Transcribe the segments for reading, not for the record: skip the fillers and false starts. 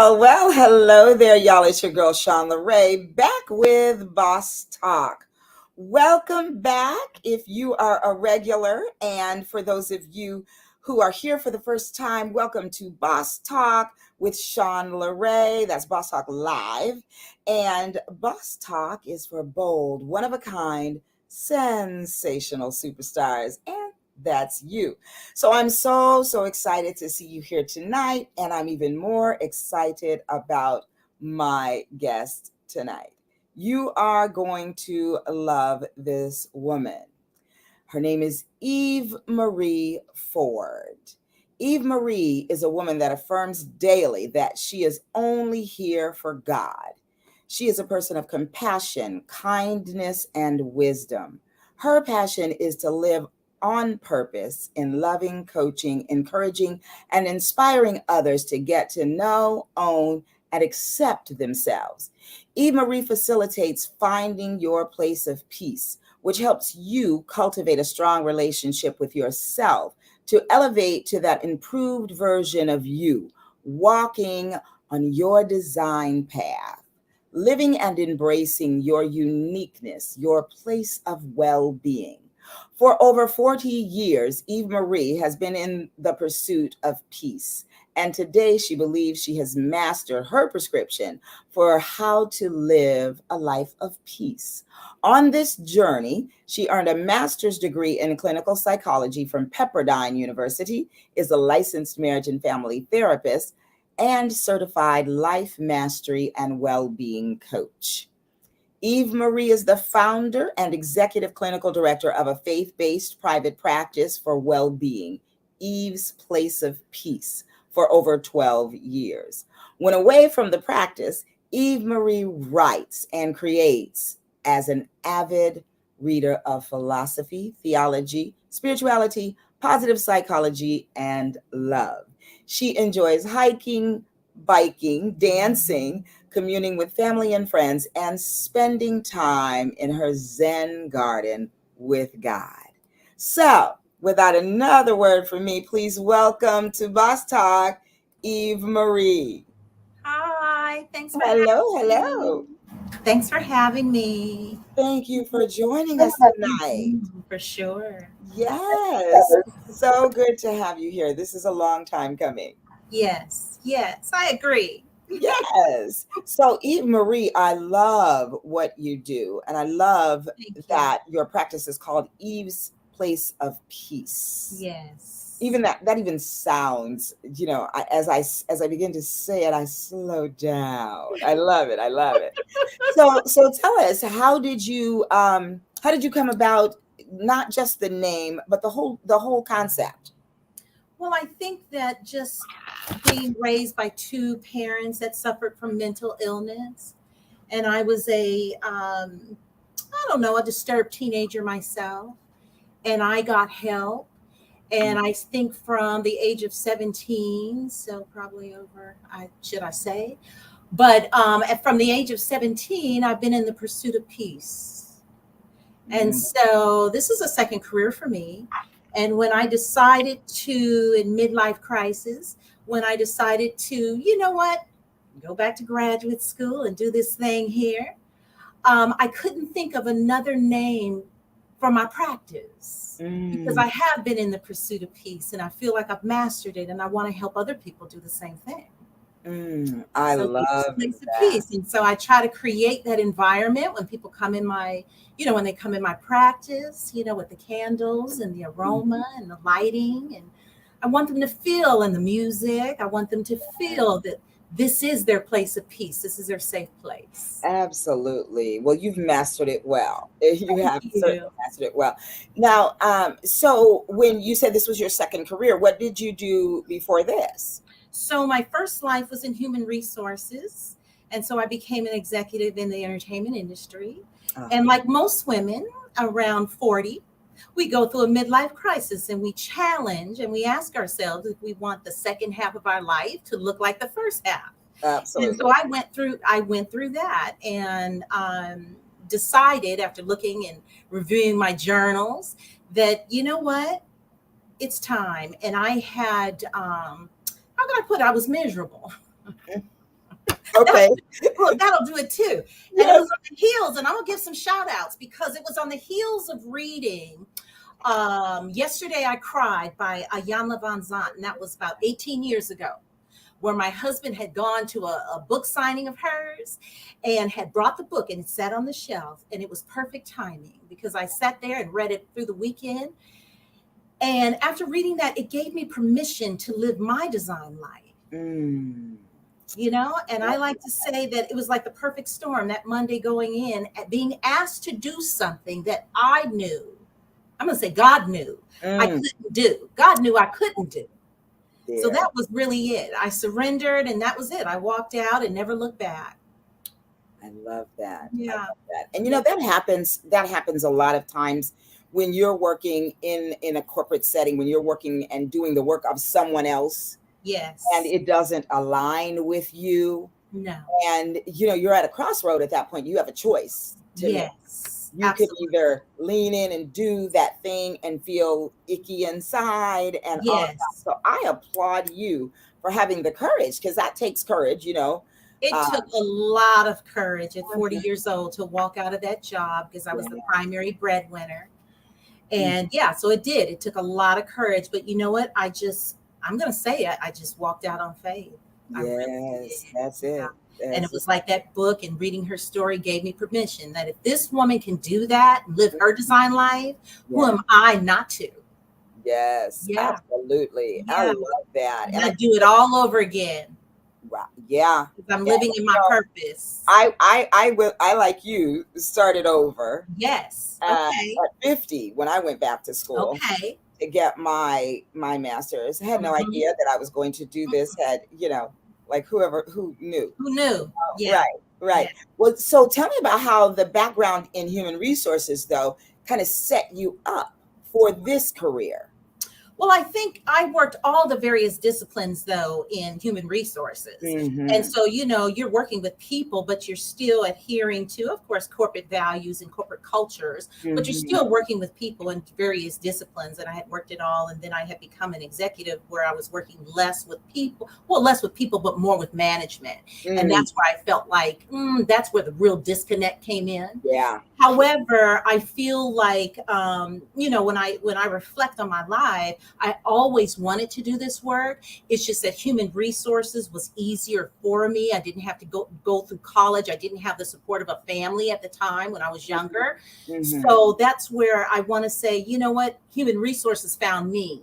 Hello there, y'all. It's your girl, Sean LeRae, back with Boss Talk. Welcome back if you are a regular. And for those of you who are here for the first time, welcome to Boss Talk with Sean LeRae. That's Boss Talk Live. And Boss Talk is for bold, one of a kind, sensational superstars. And that's you. So I'm so excited to see you here tonight. And I'm even more excited about my guest tonight. You are going to love this woman. Her name is Eve Marie Ford. Eve Marie is a woman that affirms daily that she is only here for God. She is a person of compassion, kindness, and wisdom. Her passion is to live on purpose in loving, coaching, encouraging, and inspiring others to get to know, own, and accept themselves. Eve Marie facilitates finding your place of peace, which helps you cultivate a strong relationship with yourself to elevate to that improved version of you, walking on your design path, living and embracing your uniqueness, your place of well-being. For over 40 years, Eve Marie has been in the pursuit of peace. And today she believes she has mastered her prescription for how to live a life of peace. On this journey, she earned a master's degree in clinical psychology from Pepperdine University, is a licensed marriage and family therapist, and certified life mastery and well-being coach. Eve Marie is the founder and executive clinical director of a faith-based private practice for well-being, Eve's Place of Peace, for over 12 years. When away from the practice, Eve Marie writes and creates as an avid reader of philosophy, theology, spirituality, positive psychology, and love. She enjoys hiking, biking, dancing, communing with family and friends, and spending time in her Zen garden with God. So, without another word from me, please welcome to Boss Talk, Eve Marie. Hi, thanks for Hello, having hello. me. Thanks for having me. Thank you for joining us tonight. For sure. Yes, so good to have you here. This is a long time coming. Yes, I agree. Yes. So, Eve Marie, I love what you do. And I love Thank you. that your practice is called Eve's Place of Peace. Yes. Even that even sounds, as I begin to say it, I slow down. I love it. I love it. So tell us, how did you come about not just the name, but the whole concept? Well, I think that just being raised by two parents that suffered from mental illness, and I was I don't know, a disturbed teenager myself, and I got help. And I think from the age of 17, so probably over, should I say, but from the age of 17, I've been in the pursuit of peace. And Mm. so this is a second career for me. And when I decided to, in midlife crisis, when I decided to, you know what, go back to graduate school and do this thing here, I couldn't think of another name for my practice because Mm. I have been in the pursuit of peace and I feel like I've mastered it and I want to help other people do the same thing. I So it's a love place of that. peace. And so I try to create that environment when people come in my, when they come in my practice, with the candles and the Mm. aroma and the lighting. And I want them to feel in the music. I want them to feel that this is their place of peace. This is their safe place. Absolutely. Well, you've mastered it well. You Thank have certainly you. mastered it well. Now, so when you said this was your second career, what did you do before this? So my first life was in human resources. And so I became an executive in the entertainment industry. And Uh-huh. like most women around 40, we go through a midlife crisis and we challenge and we ask ourselves if we want the second half of our life to look like the first half. And so Absolutely. I went through that and decided after looking and reviewing my journals that you know what, it's time. And I had how can I put it? I was miserable. Okay. Look, that'll do it too. And it Yes. was on the heels, and I'm gonna give some shout outs because it was on the heels of reading Yesterday I Cried by Ayanna Van Zandt, and that was about 18 years ago, where my husband had gone to a book signing of hers and had brought the book and it sat on the shelf, and it was perfect timing because I sat there and read it through the weekend. And after reading that, it gave me permission to live my design life. Mm. And I like to say that it was like the perfect storm that Monday going in at being asked to do something that I knew. I'm going to say God knew I couldn't do. God knew I couldn't do. So that was really it. I surrendered and that was it. I walked out and never looked back. I love that. Yeah. I love that. And that happens a lot of times when you're working in a corporate setting, when you're working and doing the work of someone else. Yes. And it doesn't align with you. No. And you're at a crossroad at that point. You have a choice to make. You Absolutely. could either lean in and do that thing and feel icky inside and all of that. So I applaud you for having the courage, because that takes courage, It took a lot of courage at 40 years old to walk out of that job because I was the primary breadwinner. And so it did. It took a lot of courage. But you know what? I'm going to say it. I just walked out on faith. Yes, that's it. And it was like that book and reading her story gave me permission that if this woman can do that and live her design life, who am I not to? Yes, absolutely. Yeah. I love that. And I do it all over again. Wow. Yeah. I'm living in my purpose. I like you started over. Yes. At 50 when I went back to school. Okay. To get my master's. I had no idea that I was going to do this. Like who knew? Who knew? Yeah. Right. Yeah. Well, so tell me about how the background in human resources, though, kind of set you up for this career. Well, I think I worked all the various disciplines, though, in human resources. And so, you're working with people, but you're still adhering to, of course, corporate values and corporate cultures, but you're still working with people in various disciplines. And I had worked it all. And then I had become an executive where I was working less with people, but more with management. And that's where I felt like that's where the real disconnect came in. Yeah. However, I feel like, when I reflect on my life, I always wanted to do this work. It's just that human resources was easier for me. I didn't have to go through college. I didn't have the support of a family at the time when I was younger. So that's where I want to say, you know what? Human resources found me.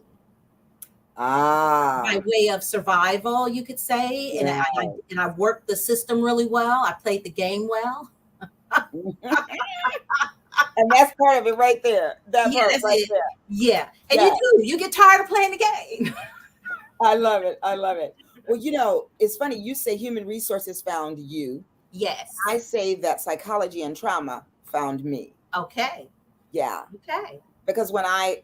By way of survival, you could say. Yeah. And I worked the system really well. I played the game well. And that's part of it right there. That part right there. Yeah. And you get tired of playing the game. I love it. Well, it's funny. You say human resources found you. Yes. I say that psychology and trauma found me. Okay. Yeah. Okay. Because when I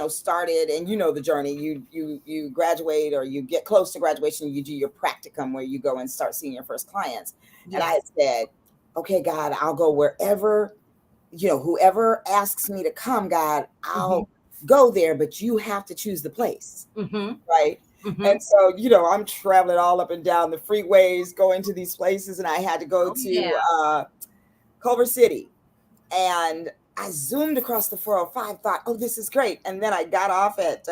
started, and the journey, you graduate or you get close to graduation, you do your practicum where you go and start seeing your first clients. Yes. And I said, okay, God, I'll go wherever, whoever asks me to come, God, I'll go there, but you have to choose the place. Right. And so, I'm traveling all up and down the freeways, going to these places, and I had to go to Culver City. And I zoomed across the 405, thought, oh, this is great. And then I got off at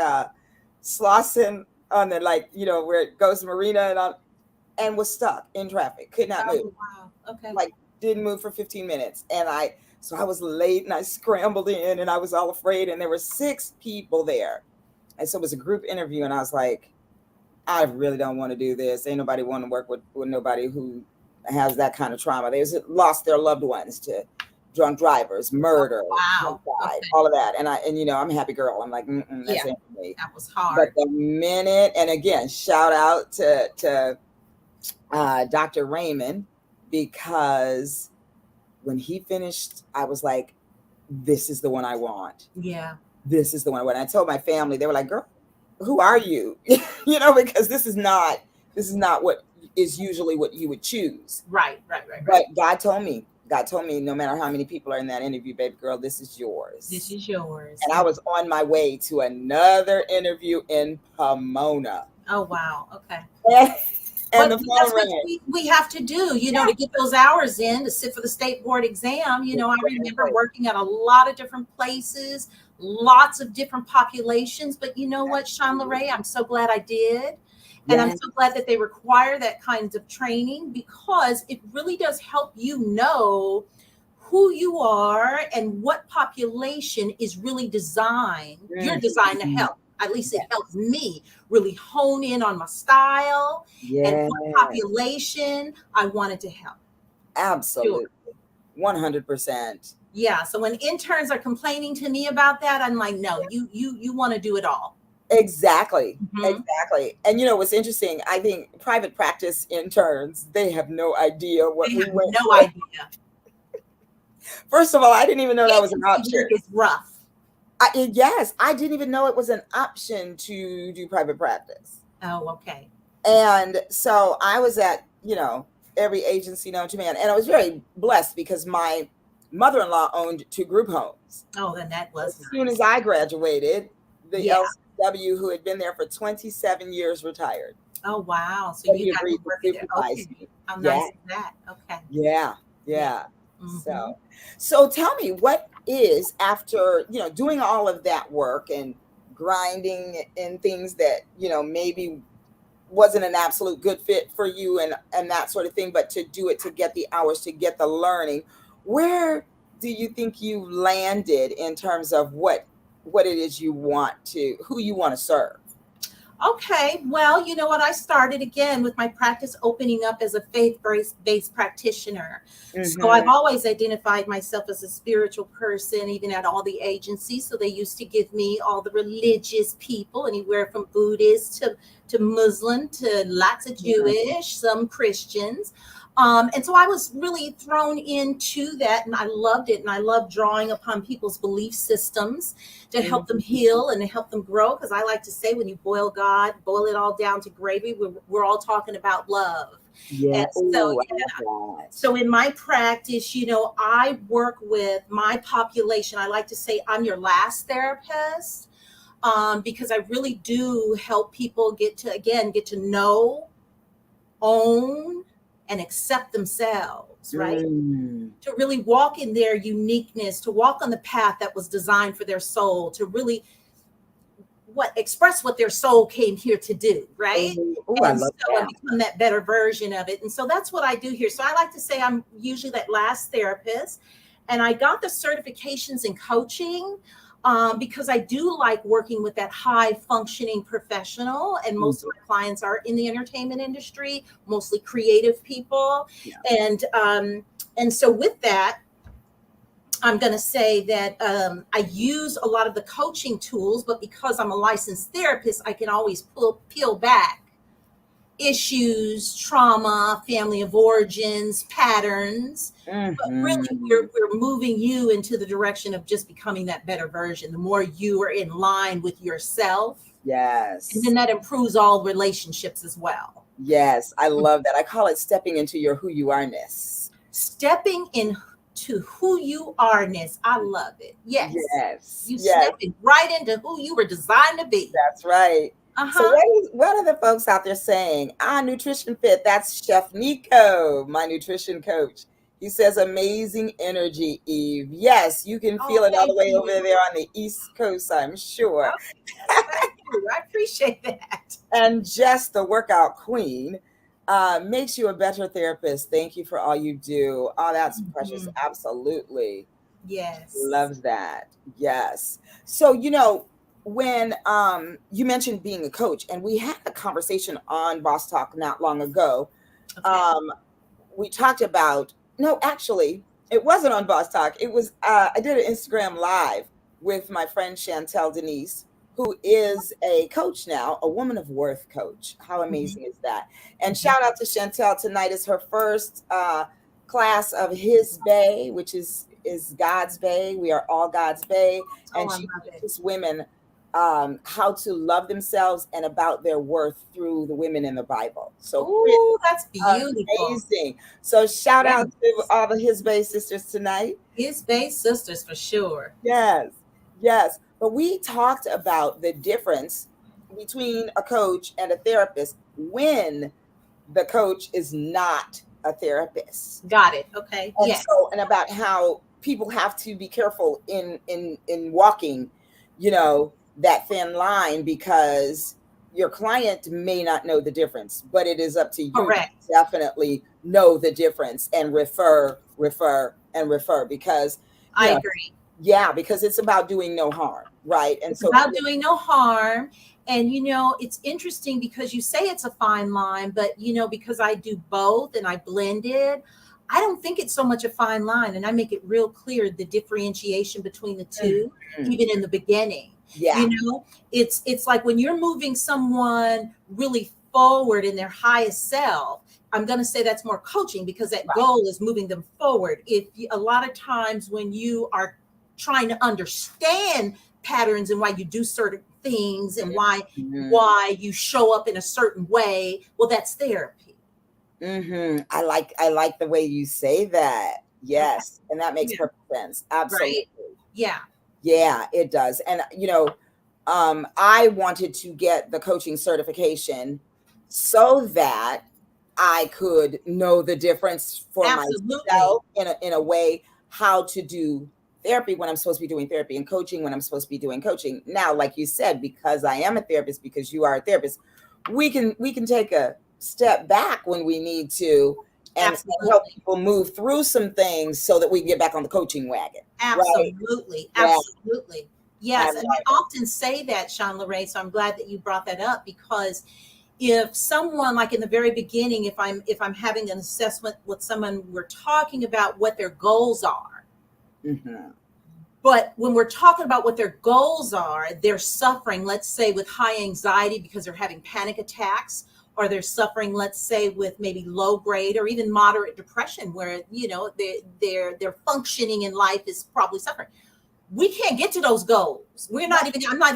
Slauson on the, where it goes to Marina and was stuck in traffic, could not move. Wow. Okay. Didn't move for 15 minutes. And so I was late and I scrambled in and I was all afraid. And there were 6 people there. And so it was a group interview. And I was like, I really don't want to do this. Ain't nobody want to work with nobody who has that kind of trauma. They lost their loved ones to drunk drivers, murder, all of that. And I'm a happy girl. I'm like, that's ain't for me. That was hard. But the minute, and again, shout out to Dr. Raymond, because when he finished, I was like, this is the one I want. Yeah. This is the one I want. I told my family, they were like, girl, who are you? Because this is not what is usually what you would choose. Right. But God told me, no matter how many people are in that interview, baby girl, this is yours. This is yours. And I was on my way to another interview in Pomona. Oh, wow. Okay. And But the phone that's what rang. we have to do, to get those hours in to sit for the state board exam. I remember Exactly. working at a lot of different places, lots of different populations. But you know what, Sean Ray, I'm so glad I did. And I'm Yes. so glad that they require that kind of training, because it really does help you know who you are and what population is really you're designed to Mhm. help. At least it Yes. helps me really hone in on my style and Yes. what population I wanted to help. Sure. Absolutely. 100%. Yeah. So when interns are complaining to me about that, I'm like, no, you want to do it all. Exactly. Mhm. Exactly. And what's interesting, I think private practice interns, they have no idea what They we have went no through. idea. First of all, I didn't even know that was an Agency work option. is rough. Yes, I didn't even know it was an option to do private practice. Oh, okay. And so I was at, every agency known to man. And I was very blessed because my mother-in-law owned 2 group homes. Oh, then that As was soon as nice. I graduated, the Yeah. LCW, who had been there for 27 years, retired. Oh, wow. So So you he got to agreed to work it. supervise Okay. me. How Yeah, nice is that? Okay. yeah, Yeah. yeah. So, Hmm. so tell me, what is, after, doing all of that work and grinding in things that, maybe wasn't an absolute good fit for you, and that sort of thing, but to do it, to get the hours, to get the learning, where do you think you landed in terms of what it is who you want to serve? Okay, well, you know what? I started again with my practice opening up as a faith-based practitioner. So I've Mm-hmm. always identified myself as a spiritual person, even at all the agencies. So they used to give me all the religious people, anywhere from Buddhist to Muslim to lots of Jewish, some Christians. And so I was really thrown into that, and I loved it. And I love drawing upon people's belief systems to help them Mm-hmm. heal and to help them grow. Because I like to say, when you boil God, boil it all down to gravy, we're all talking about love. Yeah. And so, Oh, I yeah. love that. So in my practice, I work with my population. I like to say I'm your last therapist, because I really do help people get to know, own, and accept themselves, right? Mm. To really walk in their uniqueness, to walk on the path that was designed for their soul, to really express what their soul came here to do, right? Oh, I And love so, and that. become that better version of it. And so that's what I do here. So I like to say I'm usually that last therapist. And I got the certifications in coaching, because I do like working with that high functioning professional. And most of Mhm. my clients are in the entertainment industry, mostly creative people. Yeah. And so with that, I'm going to say that I use a lot of the coaching tools, but because I'm a licensed therapist, I can always peel back issues, trauma, family of origins, patterns. But really, Mm-hmm. we're moving you into the direction of just becoming that better version. The more you are in line with yourself, and then Yes. that improves all relationships as well. Yes. I love that. I call it stepping into your who you are-ness. Stepping into who you are-ness. I love it. Yes. Yes. You Yes. stepping right into who you were designed to be. That's right. So Uh-huh. what are the folks out there saying? Nutrition Fit. That's Chef Nico, my nutrition coach. He says amazing energy, Eve. Yes, you can Oh, feel it all the thank way over you. there on the East Coast, I'm sure. Okay. Thank you. I appreciate that. And Jess, the workout queen, makes you a better therapist. Thank you for all you do. Oh, that's precious. Mhm. Absolutely. Yes. Loves that. Yes. So, when you mentioned being a coach, and we had a conversation on Boss Talk not long ago. Okay. Um, we talked about, no, actually, it wasn't on Boss Talk. It was, I did an Instagram live with my friend Chantel Denise, who is a coach now, a woman of worth coach. How Mhm. amazing is that? And Mhm. shout out to Chantel. Tonight is her first class of His Bay, which is God's Bay. We are all God's Bay. Oh, And I she love it. teaches women how to love themselves and about their worth through the women in the Bible. So Oh, that's beautiful. amazing. So shout out to Yes. all the His Bay sisters tonight. His base sisters for sure. Yes, yes. But we talked about the difference between a coach and a therapist when the coach is not a therapist. Got it. Okay. And Yes. so, and about how people have to be careful in walking, you know, that thin line, because your client may not know the difference, but it is up to you to Correct. definitely know the difference and refer, because you I know, agree. yeah, because it's about doing no harm, right? And It's so about doing no harm. And, it's interesting because you say it's a fine line, but, because I do both and I blend it, I don't think it's so much a fine line. And I make it real clear the differentiation between the two, Mhm. even in the beginning. Yeah, You know, it's like when you're moving someone really forward in their highest self, I'm going to say that's more coaching because that right. goal is moving them forward. A lot of times when you are trying to understand patterns and why you do certain things and why Mhm. why you show up in a certain way, well, that's therapy. I like the way you say that. Okay. Yes, and that makes Yeah. perfect sense. Absolutely. Right. Yeah. Yeah, it does. And I wanted to get the coaching certification so that I could know the difference for Absolutely. myself in a way, how to do therapy when I'm supposed to be doing therapy, and coaching when I'm supposed to be doing coaching. Now, like you said, because I am a therapist, because you are a therapist, we can take a step back when we need to, and help Absolutely. people move through some things so that we can get back on the coaching wagon. Right. Absolutely. Yeah. Absolutely. I Yes. And love I often say that, Sean Lorraine. So I'm glad that you brought that up because if someone, like in the very beginning, if I'm having an assessment with someone, we're talking about what their goals are. it. Hmm. But when we're talking about what their goals are, they're suffering, let's say, with high anxiety because they're having panic attacks, or they're suffering, let's say, with maybe low grade or even moderate depression, where their functioning in life is probably suffering. We can't get to those goals. I'm not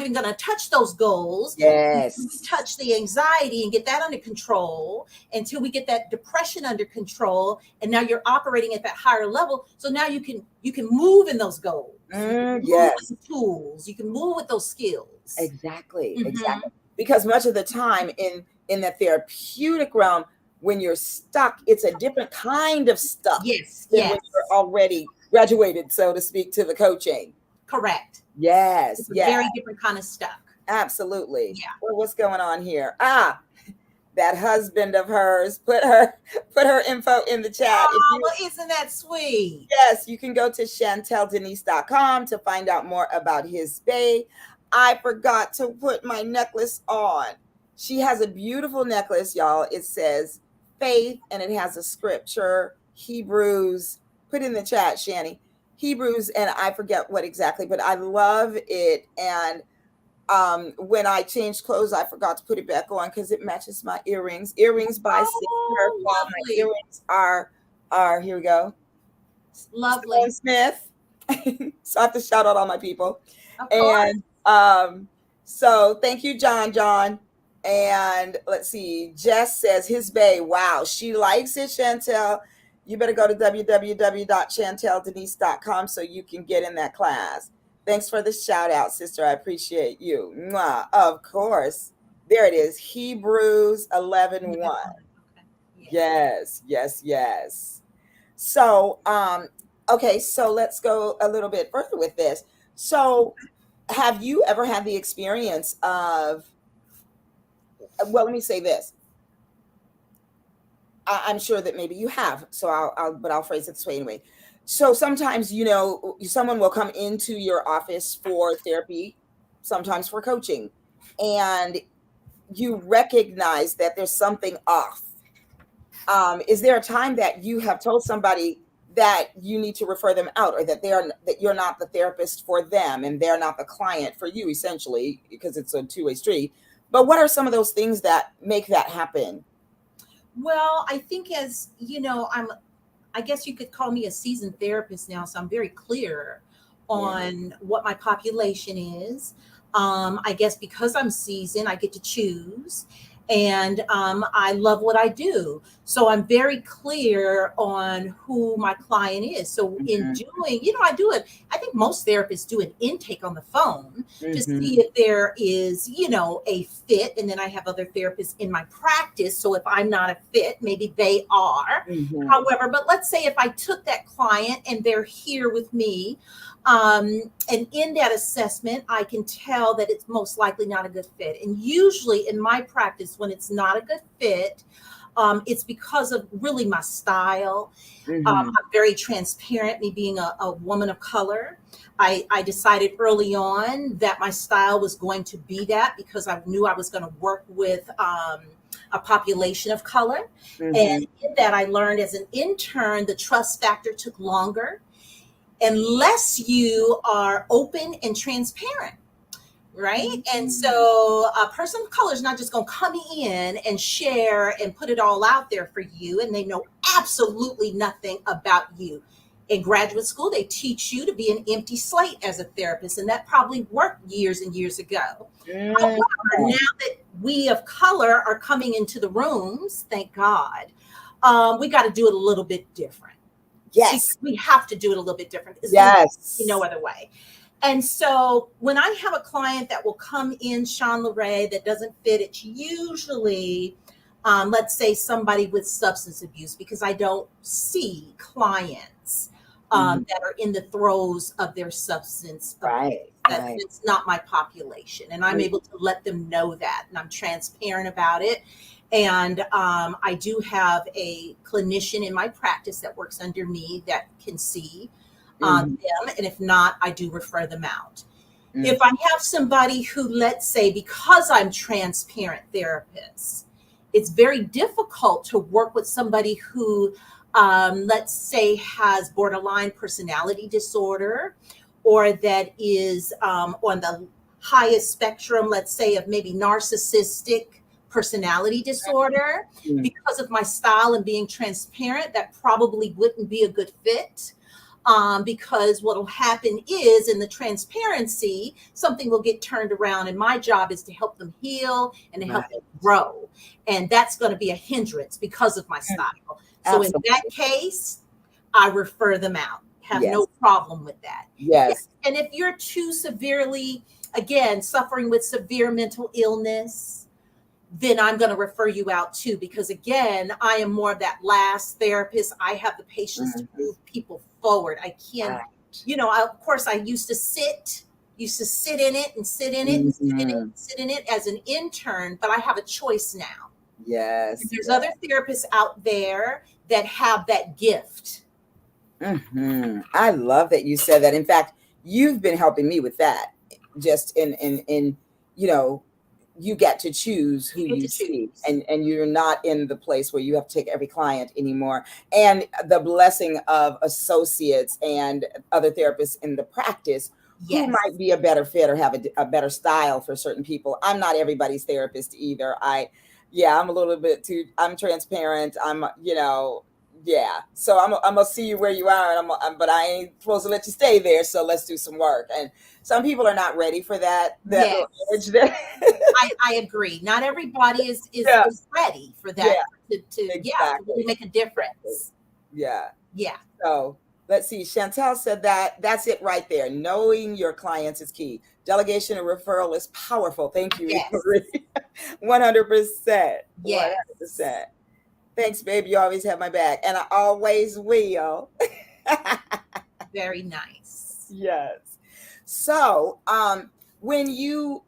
even going to touch those goals until we Yes. touch the anxiety and get that under control, until we get that depression under control. And now you're operating at that higher level. So now you can move in those goals. You can move with Yes. the tools. You can move with those skills. Exactly. Hmm. Exactly. Because much of the time in the therapeutic realm, when you're stuck, it's a different kind of stuck Yes, than when you're yes, already graduated, so to speak, to the coaching. correct. Yes. It's a Yeah. very different kind of stuck. Absolutely. Yeah. Well, what's going on here? That husband of hers put her info in the chat. If Oh, you well, isn't that sweet? Yes, you can go to chanteldenise.com to find out more about his bay. I forgot to put my necklace on. She has a beautiful necklace, y'all. It says faith, and it has a scripture, Hebrews. Put in the chat, Shani. Hebrews, and I forget what exactly, but I love it. And when I changed clothes, I forgot to put it back on because it matches my earrings. Earrings by Sister. Oh, Y'all, my lovely. earrings are here we go. Stone Lovely. Smith. So I have to shout out all my people. Of course. And so thank you, John John. And let's see, Jess says his bae. Wow, she likes it, Chantel. You better go to www.chanteldenise.com so you can get in that class. Thanks for the shout out, sister. I appreciate you. Mwah. Of course. There it is. Hebrews 11:1. Okay. Yeah. Yes, yes, yes. So, okay, so let's go a little bit further with this. So, have you ever had the experience of, well, let me say this. I'm sure that maybe you have, so but I'll phrase it this way anyway. So sometimes, someone will come into your office for therapy, sometimes for coaching, and you recognize that there's something off. Is there a time that you have told somebody that you need to refer them out, or that you're not the therapist for them and they're not the client for you, essentially, because it's a two-way street? But what are some of those things that make that happen? Well, I think, as you know, I guess you could call me a seasoned therapist now, so I'm very clear Yeah. on what my population is. I guess because I'm seasoned, I get to choose. and I love what I do. So I'm very clear on who my client is. So in Mhm. doing, I do it. I think most therapists do an intake on the phone to see Mhm. if there is, a fit. And then I have other therapists in my practice. So if I'm not a fit, maybe they are. Mhm. However, but let's say if I took that client and they're here with me, and in that assessment, I can tell that it's most likely not a good fit. And usually in my practice, when it's not a good fit, it's because of really my style. Mhm. I'm very transparent, me being a woman of color. I decided early on that my style was going to be that because I knew I was going to work with a population of color. And Mhm. in that, I learned as an intern, the trust factor took longer unless you are open and transparent. Right. And Mhm. so a person of color is not just going to come in and share and put it all out there for you. And they know absolutely nothing about you. In graduate school, they teach you to be an empty slate as a therapist. And that probably worked years and years ago. Mhm. However, now that we of color are coming into the rooms, thank God, we got to do it a little bit different. Yes. We have to do it a little bit different. It's no Yes. other way. And so when I have a client that will come in, Sean Lorray, that doesn't fit, it's usually, let's say, somebody with substance abuse, because I don't see clients Mhm. that are in the throes of their substance abuse. Right. Right. That's not my population. And I'm able to let them know that. And I'm transparent about it. And I do have a clinician in my practice that works under me that can see Mhm. them. And if not, I do refer them out. If Mhm. I have somebody who, let's say, because I'm transparent therapist, it's very difficult to work with somebody who, let's say, has borderline personality disorder, or that is on the highest spectrum, let's say, of maybe narcissistic personality disorder. Mhm. Because of my style and being transparent, that probably wouldn't be a good fit, because what will happen is in the transparency, something will get turned around. And my job is to help them heal and to help them Right. grow. And that's going to be a hindrance because of my Mm. style. So in that Absolutely. case, I refer them out. Have Yes. no problem with that. Yes. And if you're too severely, again, suffering with severe mental illness, then I'm going to refer you out too, because again, I am more of that last therapist. I have the patience to Mhm. move people forward. I can't, Right. of course, I used to sit in it and sit in it and sit in it Mhm. and sit in it as an intern, but I have a choice now. And Yes. there's Yes. other therapists out there that have that gift. Mhm. I love that you said that. In fact, you've been helping me with that. Just in you know, you get to choose who You get you to see, choose. and you're not in the place where you have to take every client anymore. And the blessing of associates and other therapists in the practice who Yes. might be a better fit or have a better style for certain people. I'm not everybody's therapist either. Yeah, I'm a little bit too, I'm transparent. Yeah. So I'm gonna see you where you are, and but I ain't supposed to let you stay there. So let's do some work. And some people are not ready for that little edge Yes. there. I agree. Not everybody is Yeah. is ready for Yeah. that to really Exactly. make a Exactly. difference. Yeah. Yeah. So let's see. Chantel said that that's it right there. Knowing your clients is key. Delegation and referral is powerful. Thank you, Yes. Marie. 100%. Yes. 100%. Thanks, babe. You always have my back, and I always will. Very nice. Yes. So, when you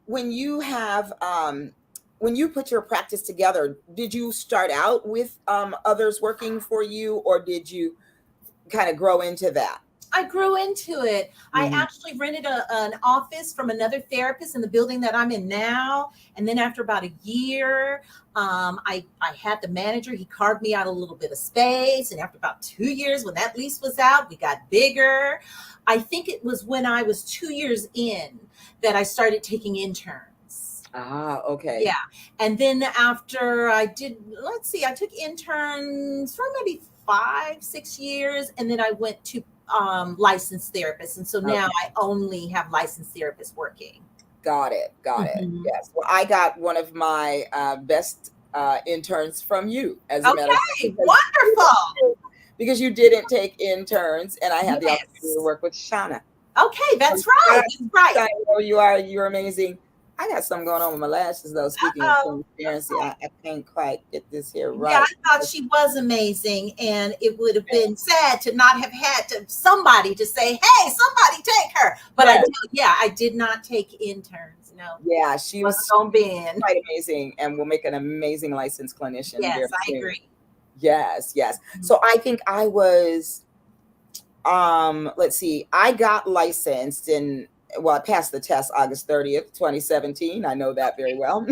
put your practice together, did you start out with others working for you, or did you kind of grow into that? I grew into it. I Mhm. actually rented an office from another therapist in the building that I'm in now. And then after about a year, I had the manager. He carved me out a little bit of space. And after about 2 years, when that lease was out, we got bigger. I think it was when I was 2 years in that I started taking interns. Ah, okay. Yeah. And then after I did, let's see, I took interns for maybe 5, 6 years. And then I went to licensed therapists. And so now Okay. I only have licensed therapists working. Got it. Got it. Mhm. Yes. Well, I got one of my best interns from you, as a matter of fact, Okay, wonderful. because you didn't take interns, and I had the opportunity to Yes. work with Shauna. Okay, So, that's right. That's right. I know you're amazing. I got something going on with my lashes, though. Speaking of Uh-oh. transparency, I can't quite get this here Yeah, right. I thought she was amazing, and it would have been sad to not have had to somebody to say, "Hey, somebody take her." But Yes. I did not take interns. No, Yeah, she wasn't was gonna be in. quite amazing, and will make an amazing licensed clinician Yes, very I soon. agree. Yes, yes. Mhm. So I think I was let's see, I got licensed in, well, I passed the test August 30th, 2017. I know that very well.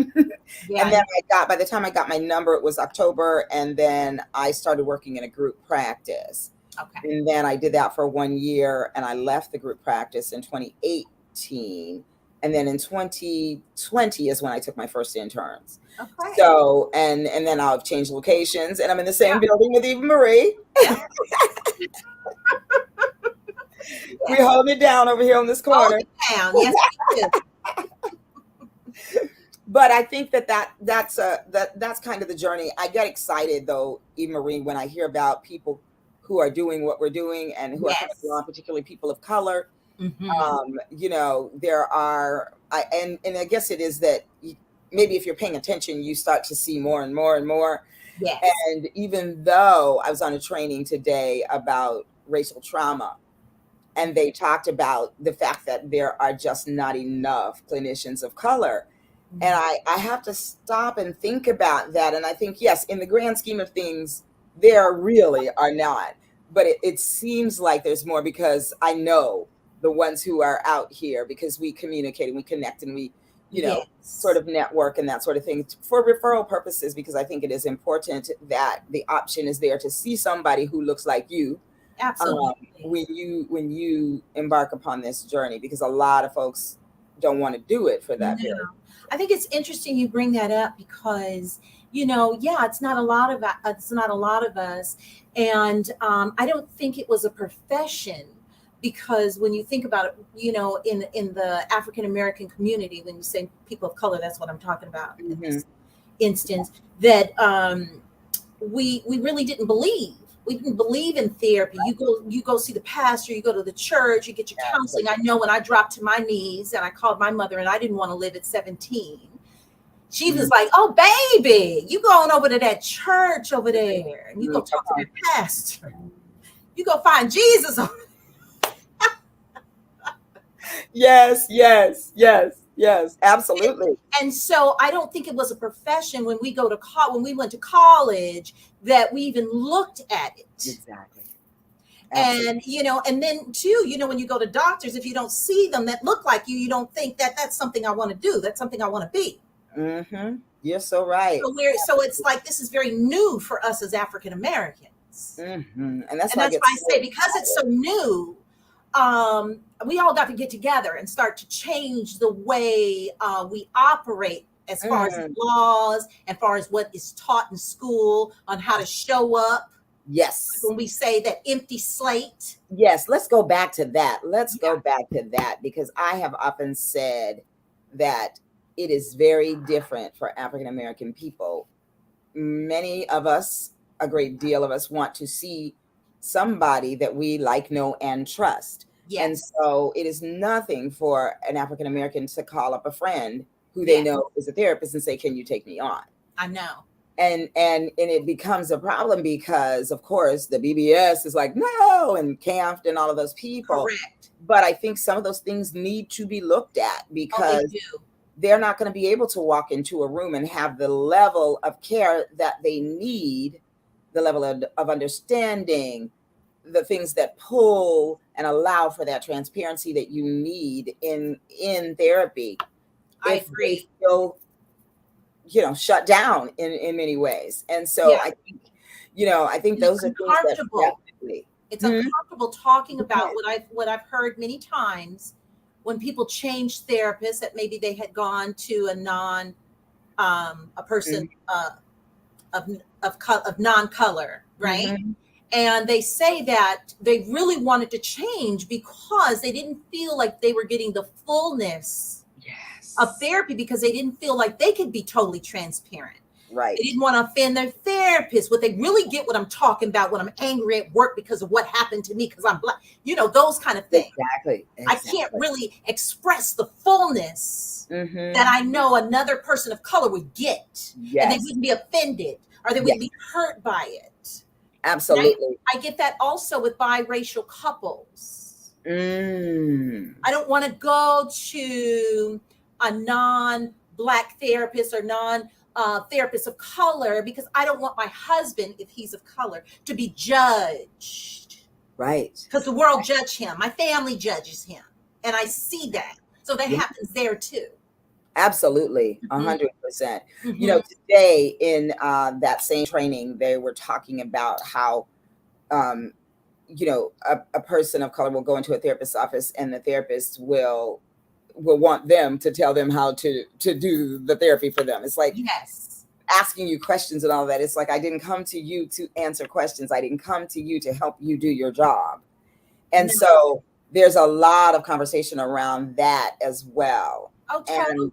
Yeah. And then by the time I got my number, it was October, and then I started working in a group practice. Okay. And then I did that for 1 year, and I left the group practice in 2018. And then in 2020 is when I took my first interns. Okay. So, and then I've changed locations, and I'm in the same Yeah. building with Eva Marie. Yeah. We Yes. hold it down over here on this Hold corner. it down. Yes, we do. But I think that's kind of the journey. I get excited though, Eva Marie, when I hear about people who are doing what we're doing and who are coming Yes. along, particularly people of color. Hmm. There are, and I guess it is that maybe if you're paying attention, you start to see more and more and more. Yes. And even though I was on a training today about racial trauma, and they talked about the fact that there are just not enough clinicians of color. And Mhm. I have to stop and think about that. And I think, yes, in the grand scheme of things, there really are not. But it seems like there's more, because I know the ones who are out here, because we communicate and we connect and we, sort Yes. of network and that sort of thing for referral purposes, because I think it is important that the option is there to see somebody who looks like you, Absolutely. when you embark upon this journey, because a lot of folks don't want to do it for that No. very. I think it's interesting you bring that up because, yeah, it's not a lot of us, and I don't think it was a profession because when you think about it, in the African American community, when you say people of color, that's what I'm talking about in Mhm. this instance. That we really didn't believe. We didn't believe in therapy. You go see the pastor, you go to the church, you get your counseling. I know when I dropped to my knees and I called my mother and I didn't want to live at 17. She was Mhm. like, "Oh baby, you going over to that church over there and you go Come talk to on. that pastor. You go find Jesus." Yes, yes, yes, yes, absolutely. And so I don't think it was a profession when we went to college that we even looked at it. Exactly. Absolutely. And and then too, when you go to doctors, if you don't see them that look like you don't think that that's something I want to do, that's something I want to be. You're so right. So it's like this is very new for us as African Americans, And that's and why I that's get why I so say because it's so new, we all got to get together and start to change the way we operate as far as excited. laws and far as what is taught in school on how to show up. Yes. When we say that empty slate. Yes, let's go back to that. Let's Yeah. go back to that, because I have often said that it is very different for African American people. Many of us, a great deal of us, want to see somebody that we like, know, and trust. And Yes. so it is nothing for an African American to call up a friend who they Yes. know is a therapist and say, "Can you take me on?" I know. And it becomes a problem because, of course, the BBS is like, no, and Camp and all of those people. Correct. But I think some of those things need to be looked at, Oh, they because do. they're not going to be able to walk into a room and have the level of care that they need, the level of understanding, the things that pull and allow for that transparency that you need in therapy, I if they agree. feel shut down in many ways. And so Yeah. I think And it's those are things that uncomfortable. definitely. It's Hmm? uncomfortable talking about Yes. what I've heard many times when people change therapists that maybe they had gone to a person Mhm. of non-color, right? Mhm. And they say that they really wanted to change because they didn't feel like they were getting the fullness Yes. of therapy because they didn't feel like they could be totally transparent. Right. They didn't want to offend their therapist. Would they really get what I'm talking about when I'm angry at work because of what happened to me because I'm Black? Those kind of things. Exactly. I can't really express the fullness Mm-hmm. that I know another person of color would get. Yes. And they wouldn't be offended or they wouldn't be hurt by it. Absolutely. I get that also with biracial couples. I don't want to go to a non-Black therapist or non-therapist of color because I don't want my husband, if he's of color, to be judged. Right. Because the world judges him. My family judges him. And I see that. So that happens there too. Absolutely. 100%. Today in that same training, they were talking about how, a person of color will go into a therapist's office and the therapist will want them to tell them how to do the therapy for them. It's like asking you questions and all that. It's like, I didn't come to you to answer questions. I didn't come to you to help you do your job. And so there's a lot of conversation around that as well. Oh, totally.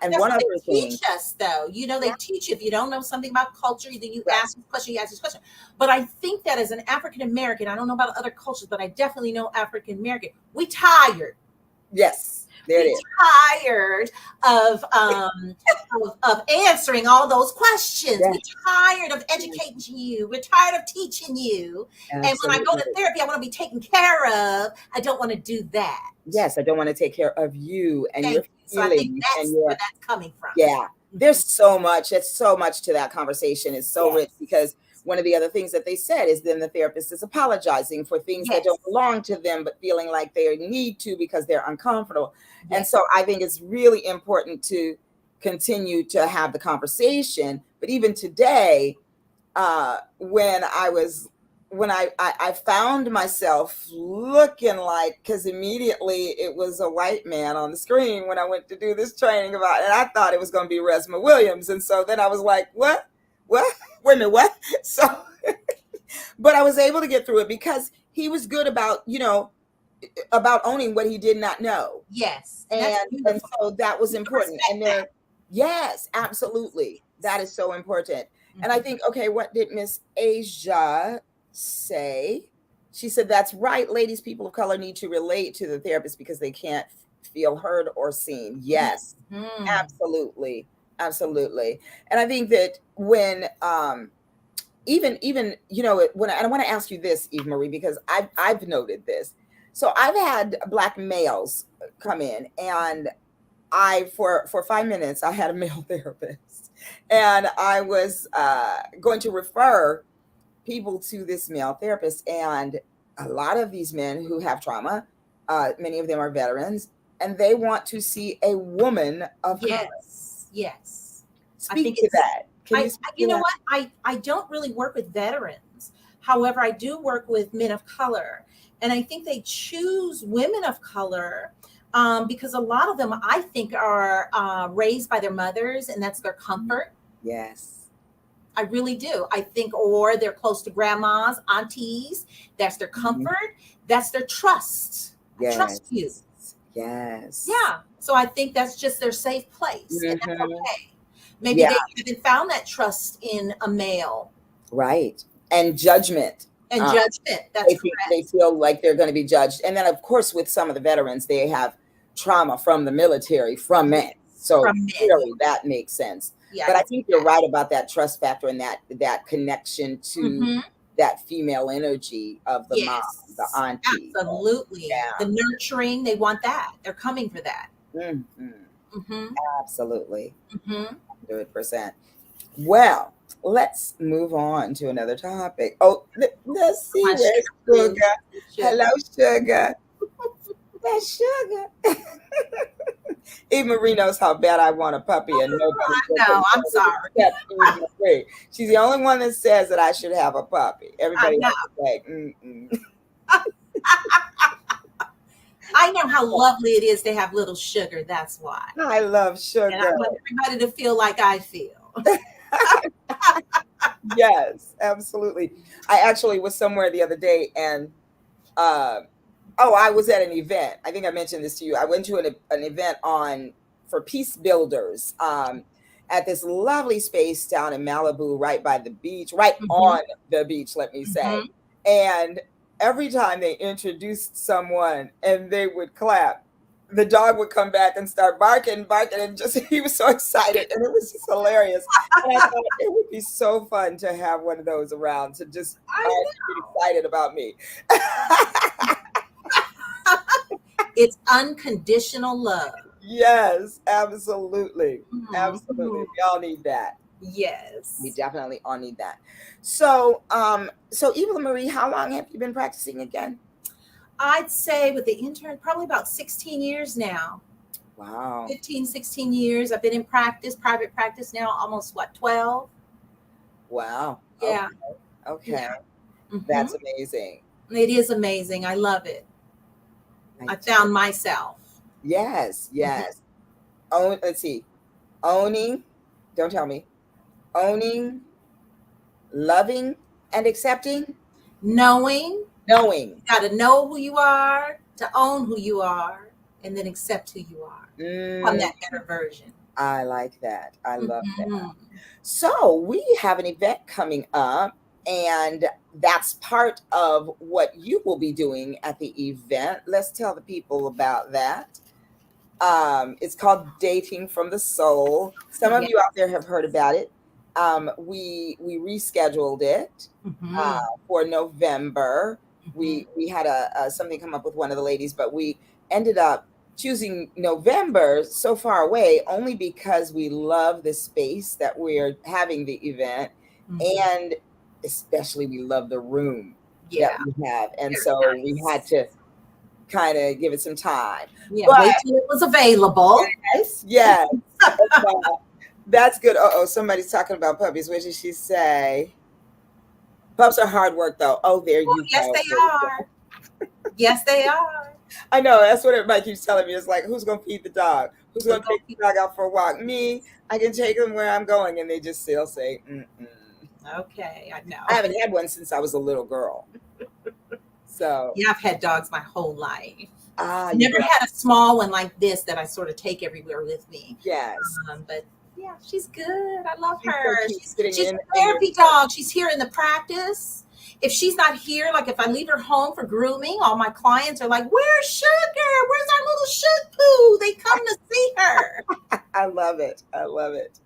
And one other thing. Teach us though, they teach you if you don't know something about culture, then you ask this question, you ask this question. But I think that as an African American, I don't know about other cultures, but I definitely know African American, we tired. Yes, there it is. Tired of answering all those questions. We're tired of educating you. We're tired of teaching you. Absolutely. And when I go to therapy, I want to be taken care of. I don't want to do that. Yes, I don't want to take care of you and your feelings. So I think that's where that's coming from. Yeah, there's so much. It's so much to that conversation. It's so rich because one of the other things that they said is then the therapist is apologizing for things that don't belong to them, but feeling like they need to because they're uncomfortable. And so I think it's really important to continue to have the conversation. But even today, when I found myself looking like, because immediately it was a white man on the screen when I went to do this training and I thought it was going to be Resma Williams. And so then I was like, what? Wait a minute, what? So, but I was able to get through it because he was good about, about owning what he did not know. Yes. And so that was important. And yes, absolutely. That is so important. Mm-hmm. And I think, okay, what did Miss Asia say? She said, that's right, ladies, people of color need to relate to the therapist because they can't feel heard or seen. Yes, absolutely. And I think that when even when I want to ask you this, Eve Marie, because I've noted this. So I've had Black males come in, and for 5 minutes I had a male therapist, and I was going to refer people to this male therapist, and a lot of these men who have trauma, many of them are veterans, and they want to see a woman of color. Yes. Speak to that. What? I don't really work with veterans. However, I do work with men of color. And I think they choose women of color because a lot of them, I think, are raised by their mothers, and that's their comfort. Yes. I really do. I think, or they're close to grandmas, aunties. That's their comfort. That's their trust. Yes. I trust you. Yes. Yeah. So I think that's just their safe place. And that's okay. Maybe they haven't found that trust in a male. Right. And judgment. That's correct. They feel like they're going to be judged. And then, of course, with some of the veterans, they have trauma from the military, from men. So clearly that makes sense. Yeah, but I think you're right about that trust factor and that connection to that female energy of the mom, the auntie. Absolutely. Yeah. The nurturing, they want that. They're coming for that. Absolutely. 100%. Well, let's move on to another topic. Oh, let's see. Where's Sugar? Hello, Sugar. That's Sugar. Eve Marie knows how bad I want a puppy, and nobody. No, I'm sorry. She's the only one that says that I should have a puppy. Everybody else is like, I know how lovely it is to have little Sugar. That's why. I love Sugar. And I want everybody to feel like I feel. Yes, absolutely. I actually was somewhere the other day, and I was at an event. I think I mentioned this to you. I went to an event on for peace builders at this lovely space down in Malibu, right by the beach, right Mm-hmm. on the beach, let me say. Mm-hmm. And every time they introduced someone and they would clap, the dog would come back and start barking, and just he was so excited, and it was just hilarious. And I thought it would be so fun to have one of those around to just I get excited about me. It's unconditional love. Yes, absolutely. Absolutely. Mhm. We all need that. We Yes. definitely all need that. So, Eva Marie, how long have you been practicing again? I'd say with the intern, probably about 16 years now. Wow. 15, 16 years. I've been in practice, private practice now, almost what, 12? Wow. Yeah. Okay. Yeah. Hmm. That's amazing. It is amazing. I love it. I Right. found myself. Yes, Mhm. yes. Let's see. Owning, don't tell me. Owning, loving, and accepting, Knowing, knowing. you got to know who you are, to own who you are, and then accept who you are. Become Mm, that better version. I like that. I love that. Hmm. So we have an event coming up, and that's part of what you will be doing at the event. Let's tell the people about that. It's called Dating from the Soul. Some of Yeah. you out there have heard about it. We rescheduled it Hmm. for November. Hmm. We had something come up with one of the ladies, but we ended up choosing November so far away only because we love the space that we're having the event, Hmm. and especially we love the room that Yeah. we have, and Very so we had nice. to kind of give it some time. Yeah. But Wait till it was available. yes, yes, that's good. Oh, somebody's talking about puppies. What did she say? Pups are hard work, though. Oh, there Oh, you yes, go. they are. Yes, they are. I know. That's what everybody keeps telling me. It's like, who's going to feed the dog? Who's We'll going to go take the dog out for a walk? Me. I can take them where I'm going. And they just still say, mm-mm. Okay, I I know. haven't had one since I was a little girl. So, Yeah, I've had dogs my whole life. you Never got, had a small one like this that I sort of take everywhere with me. yes. But yeah, she's good. I love She's so her. cute She's sitting she's a in your. therapy dog. She's here in the practice. If she's not here, like if I leave her home for grooming, all my clients are like, "Where's Sugar? Where's our little Shih Poo?" They come to see her. I love it. I love it.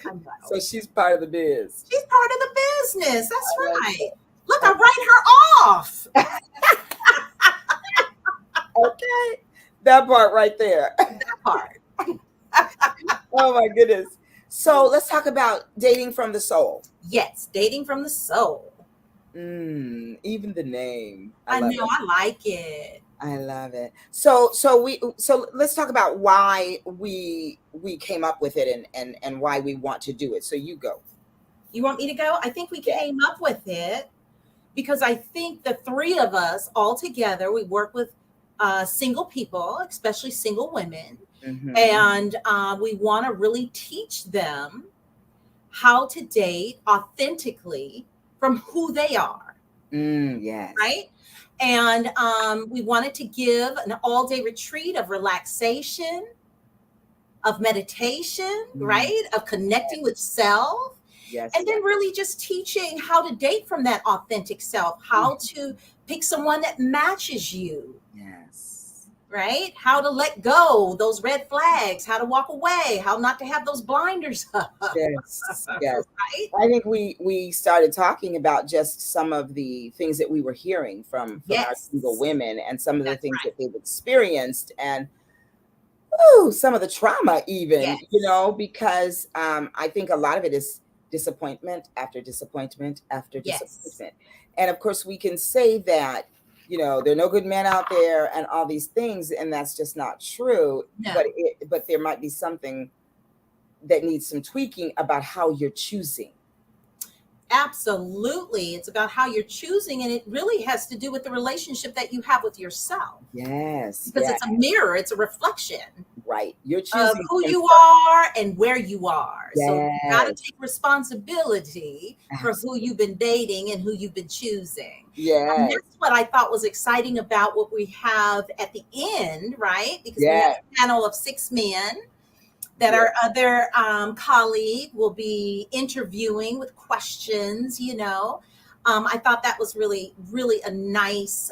I know. So she's part of the biz. She's part of the business. That's I like right. it. Look, I write her off. Okay. That part right there. That part. Oh my goodness. So let's talk about dating from the soul. Yes, dating from the soul. Even the name. I I love know. it. I like it. I love it. So let's talk about why we came up with it and why we want to do it. So you go. You want me to go? I think we Yeah. came up with it because I think the three of us all together, we work with single people, especially single women, Mhm. and we want to really teach them how to date authentically from who they are, Yes. right? And we wanted to give an all-day retreat of relaxation, of meditation, right? Of connecting with self. Yes. And then really just teaching how to date from that authentic self, how to pick someone that matches you, Yes. right? How to let go those red flags, how to walk away, how not to have those blinders up, Yes. Yes. right? I think we started talking about just some of the things that we were hearing from our Yes, single women and some of the that's things right. that they've experienced, and some of the trauma even, Yes, because I think a lot of it is disappointment after disappointment after yes, disappointment. And of course we can say that, there are no good men out there and all these things, and that's just not true. But no. but there might be something that needs some tweaking about how you're choosing. Absolutely. It's about how you're choosing, and it really has to do with the relationship that you have with yourself Yes, because yeah, it's a mirror, it's a reflection right. You're of choosing who from you are and where you are. So you got to yes, take responsibility for who you've been dating and who you've been choosing. And yes, that's what I thought was exciting about what we have at the end, right? Because we have yes, a panel of 6 men that Yeah. our other colleague will be interviewing with questions. I thought that was really, really a nice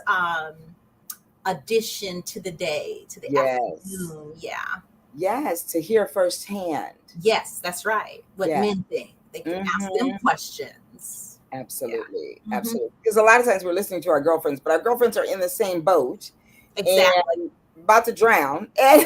addition to the day, to the Yes. afternoon. Yeah. Yes, to hear firsthand. Yes, that's right. What Yeah. men think. They can ask them questions. Yeah. Absolutely. Hmm. Absolutely. Because a lot of times we're listening to our girlfriends, but our girlfriends are in the same boat Exactly. and about to drown. And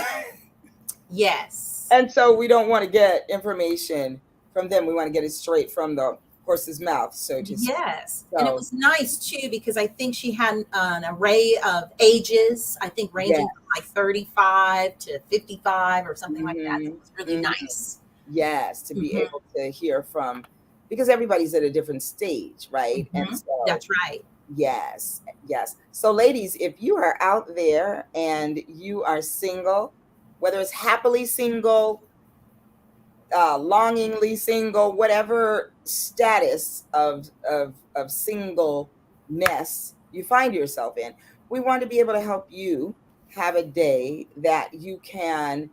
Yes. and so we don't want to get information from them. We want to get it straight from the horse's mouth, so to speak. Yes. And it So was nice too because I think she had an array of ages, I think yeah. ranging from like 35 to 55 or something like that. So Hmm. it was really Hmm. nice. Yes, to be Hmm. able to hear from, because everybody's at a different stage, right? And Hmm. so That's right. yes, yes. So, ladies, if you are out there and you are single, whether it's happily single, longingly single, whatever status of singleness you find yourself in, we want to be able to help you have a day that you can,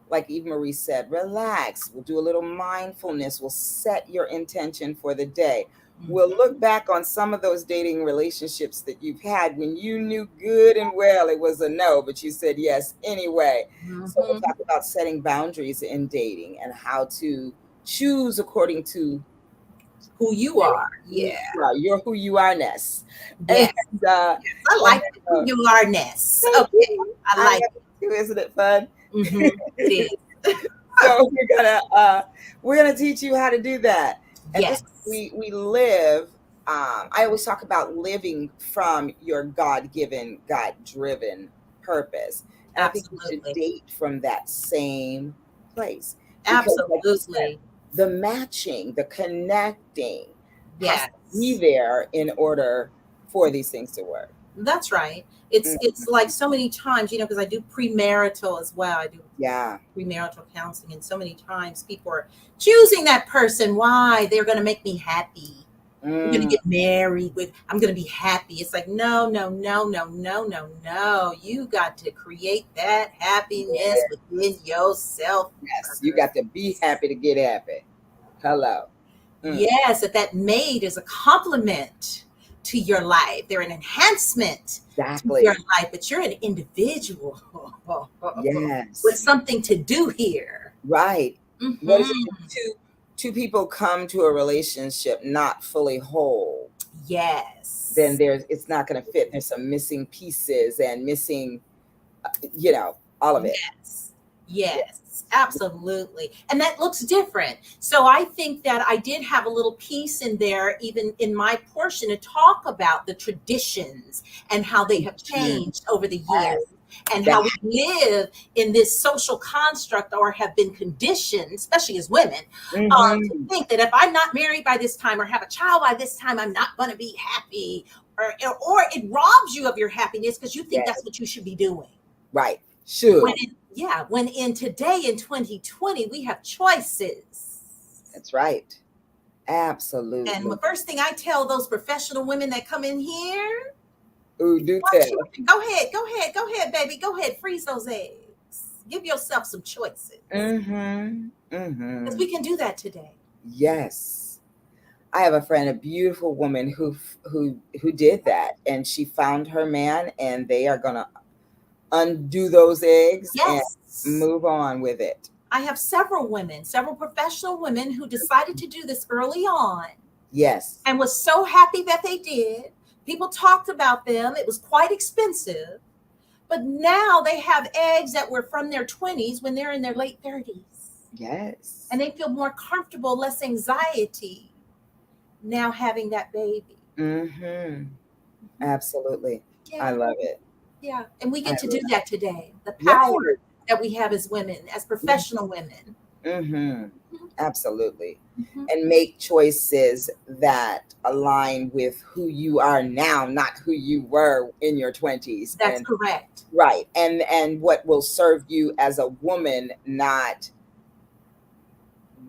like Eve Marie said, relax. We'll do a little mindfulness. We'll set your intention for the day. We'll look Hmm. back on some of those dating relationships that you've had when you knew good and well it was a no, but you said yes anyway. So we'll Hmm. talk about setting boundaries in dating and how to choose according to Who you are. who Yeah. you are. You're who you are, Ness. And Yes. Yes. I and like the who you are-ness. thank Okay. you. I I like love it too. Isn't it fun? it. It is. So we're gonna teach you how to do that. And just Yes. we live. I always talk about living from your God-given, God-driven purpose, and I think you should Absolutely. date from that same place because, like you said, Absolutely. the matching, the connecting has to be Yes. there in order for these things to work. That's right. It's like so many times, because I do premarital as well. I do Yeah. premarital counseling, and so many times people are choosing that person. Why? They're going to make me happy. We're going to Mm, get married. I'm going to be happy. It's like no, no, no, no, no, no, no. You got to create that happiness within yes. yourself Yes. You got to be first. happy to get happy. Hello. Mm, Yes, that made is a compliment to your life. They're an enhancement to your exactly. life, but you're an individual with Yes. something to do here. Right. What is it? Hmm. If two people come to a relationship not fully whole, then Yes. it's not going to fit. There's some missing pieces and missing, all of it. Yes. Yeah. Yes, absolutely. And that looks different. So I think that I did have a little piece in there, even in my portion, to talk about the traditions and how they have Mm, changed over the years yes. and That. how we live in this social construct or have been conditioned, especially as women, to Hmm. think that if I'm not married by this time or have a child by this time, I'm not going to be happy. Or it robs you of your happiness because you think that's Yes. what you should be doing. Right. Should. When in today in 2020 we have choices. That's right. And the Absolutely. first thing I tell those professional women that come in here, Ooh, do watch tell. your, go ahead, baby, go ahead, freeze those eggs. Give yourself some choices Mm-hmm. because Mm-hmm. we can do that today. Yes. I have a friend, a beautiful woman who did that, and she found her man, and they are gonna undo those eggs and Yes, move on with it. I have several professional women who decided to do this early on Yes. and was so happy that they did. People talked about them. It was quite expensive. But now they have eggs that were from their 20s when they're in their late 30s. And Yes. they feel more comfortable, less anxiety now having that baby. Mm-hmm. Mhm. Absolutely. I Yeah, love it. yeah. And we I get to do love that today. The Yes. power that we have as women, as professional women. Mm-hmm. Mhm, Absolutely. mhm. And make choices that align with who you are now, not who you were in your 20s. That's And correct. right. And what will serve you as a woman,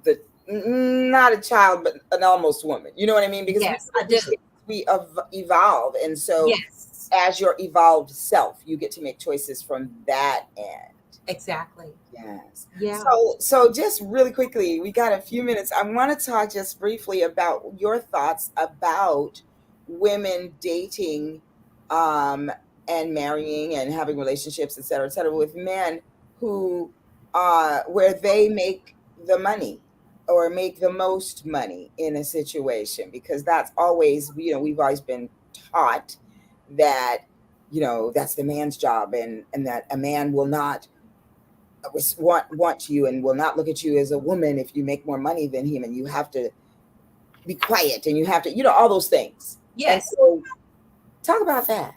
the not a child, but an almost woman. You know what I mean? Because we Yes, go I through do. stages, we evolve. And so Yes. as your evolved self, you get to make choices from that end. Exactly. Yes. Yeah. So just really quickly, we got a few minutes. I want to talk just briefly about your thoughts about women dating, um, and marrying and having relationships, et cetera, with men who, where they make the money or make the most money in a situation, because that's always, we've always been taught that, that's the man's job, and that a man will not want you and will not look at you as a woman if you make more money than him, and you have to be quiet, and you have to, all those things. And Yes. so talk about that.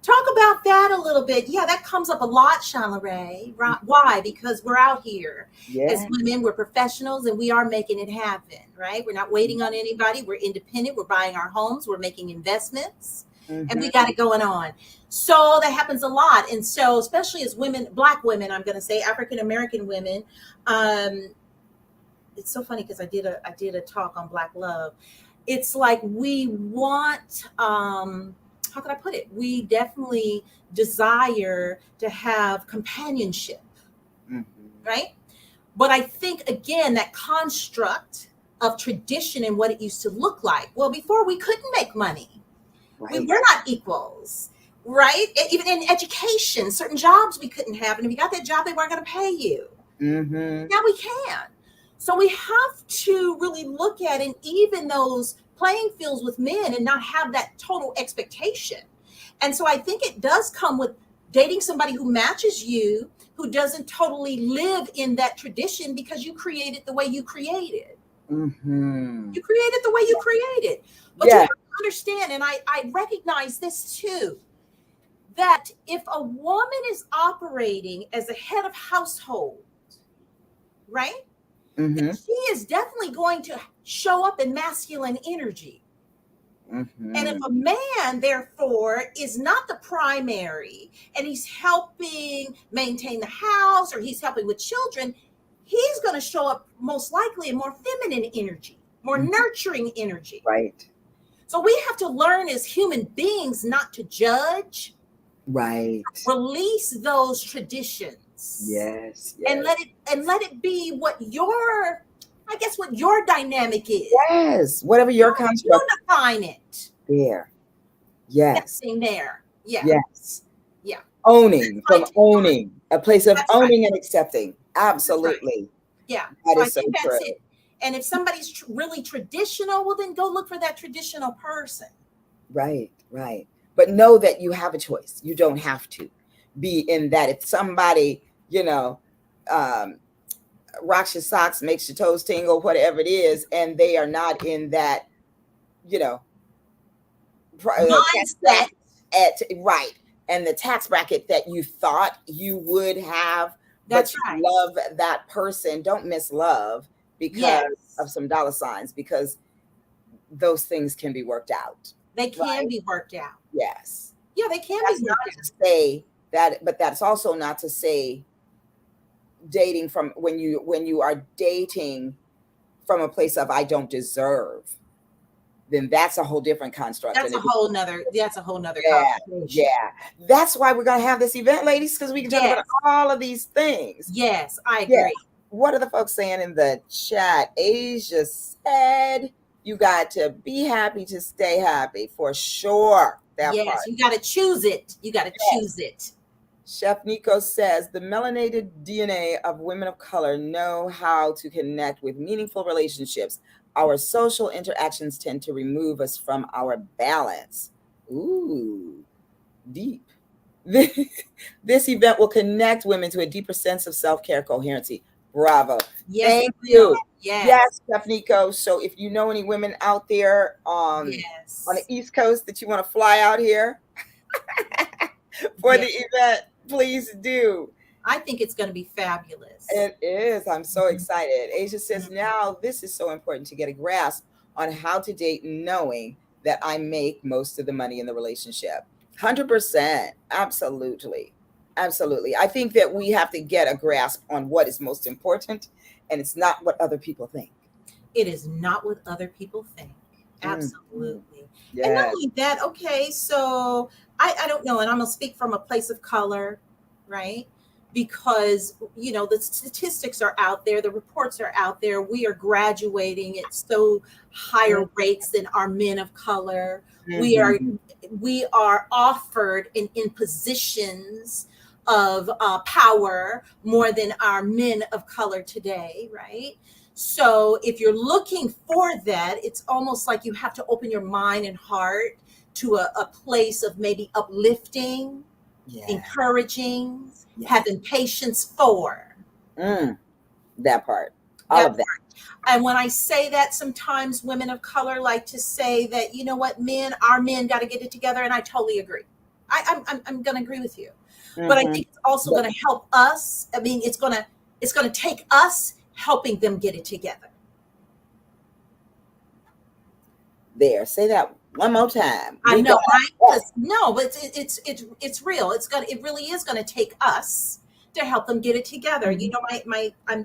Talk about that a little bit. Yeah, that comes up a lot, Shauna Ray. Right? Why? Because we're out here as Yeah. women, we're professionals, and we are making it happen, right? We're not waiting on anybody. We're independent. We're buying our homes. We're making investments, and we Mm-hmm. got it going on. So that happens a lot. And so, especially as women, Black women, I'm going to say African American women, um, it's so funny because I did a talk on Black love. It's like we want, how can I put it? We definitely desire to have companionship, Mm-hmm. right? But I think again that construct of tradition and what it used to look like. Well, before we couldn't make money. We Right. were not equals, right? Even in education, certain jobs we couldn't have. And if you got that job, they weren't going to pay you. Mm-hmm. Now we can. So we have to really look at and even those playing fields with men and not have that total expectation. And so I think it does come with dating somebody who matches you, who doesn't totally live in that tradition because you created the way you created. Mm-hmm. You created the way you created. But you Yeah. have to understand, and I recognize this too, that if a woman is operating as a head of household, right? Mm-hmm. She is definitely going to show up in masculine energy. And if Mm-hmm. a man, therefore, is not the primary and he's helping maintain the house or he's helping with children, he's going to show up most likely in more feminine energy, more Mm-hmm. nurturing energy. Right. So we have to learn as human beings not to judge, Right. release those traditions Yes. and Yes. let it be what your, I guess what your dynamic is. Yes. Whatever your You construct define it. there. Yes. Everything there. Yeah. Yes. Yeah. Owning, My from take on it. owning, a place of That's right. owning and accepting. That's right. Absolutely. Yeah. That So I is so think that's true. it. And if somebody's really traditional, well, then go look for that traditional person. Right, right. But know that you have a choice. You don't have to be in that. If somebody, um, rocks your socks, makes your toes tingle, whatever it is, and they are not in that, you know, tax Mindset. bracket right, and the tax bracket that you thought you would have, but That's you right. love that person, don't miss love because of Yes. some dollar signs, because those things can be worked out. They can Right? be worked out. Yes. Yeah, they can be That's not worked to out. say that, but that's also not to say dating from when you are dating from a place of I don't deserve, then that's a whole different construct. And That's a whole nother yeah, conversation. yeah. That's why we're gonna have this event, ladies, because we can talk about Yes. all of these things. Yes, I Yeah. agree. What are the folks saying in the chat? Asia said you got to be happy to stay happy for sure. That Yes, part. you got to choose it. You got to choose it. Chef Nico says the melanated DNA of women of color know how to connect with meaningful relationships. Our social interactions tend to remove us from our balance. Ooh, deep. This event will connect women to a deeper sense of self-care coherency. Bravo. Yes, it Thank you. will. Yes. Yes, Chef Nico. So if you know any women out there on the Yes. East Coast that you want to fly out here for Yeah. the event, please do. I think it's going to be fabulous. It is. I'm so Mhm. excited. Asia says, Mhm. now this is so important to get a grasp on how to date knowing that I make most of the money in the relationship. 100%. Absolutely. Absolutely. I think that we have to get a grasp on what is most important, and it's not what other people think. It is not what other people think. Mhm. Absolutely. And not Yes. only that, okay, so I don't know, and I'm going to speak from a place of color, right? because, the statistics are out there, the reports are out there. We are graduating at so higher rates than our men of color. We are Mhm. we are offered in positions of power more than our men of color today, right? So if you're looking for that, it's almost like you have to open your mind and heart to a place of maybe uplifting, Yeah. encouraging, Yeah. having patience for. That part. All That of that. And when I say that, sometimes women of color like to say that, you know what, our men got to get it together. And I totally agree. I'm going to agree with you. But I Mhm. think it's also But going to help us. I mean, it's going to take us helping them get it together. there, say that one more time. I We know, got right? that. Because no, but it's real. It really is going to take us to help them get it together. You know,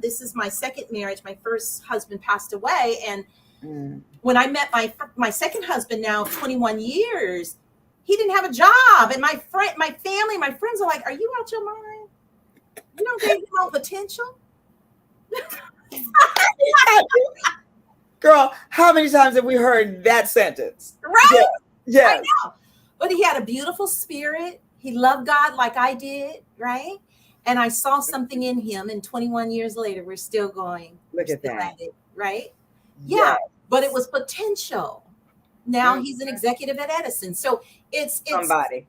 this is my second marriage. My first husband passed away, and Mm. when I met my second husband, now of 21 years, he didn't have a job, and my family, my friends are like, "Are you out your mind? You don't gave him all potential." Girl, how many times have we heard that sentence? Yeah. Right? I Yes. know. But he had a beautiful spirit. He loved God like I did, right? And I saw something in him, and 21 years later, we're still going. We're Look at still that. at it, right? Yeah. Yes. But it was potential. Now Mm. he's an executive at Edison. So it's Somebody.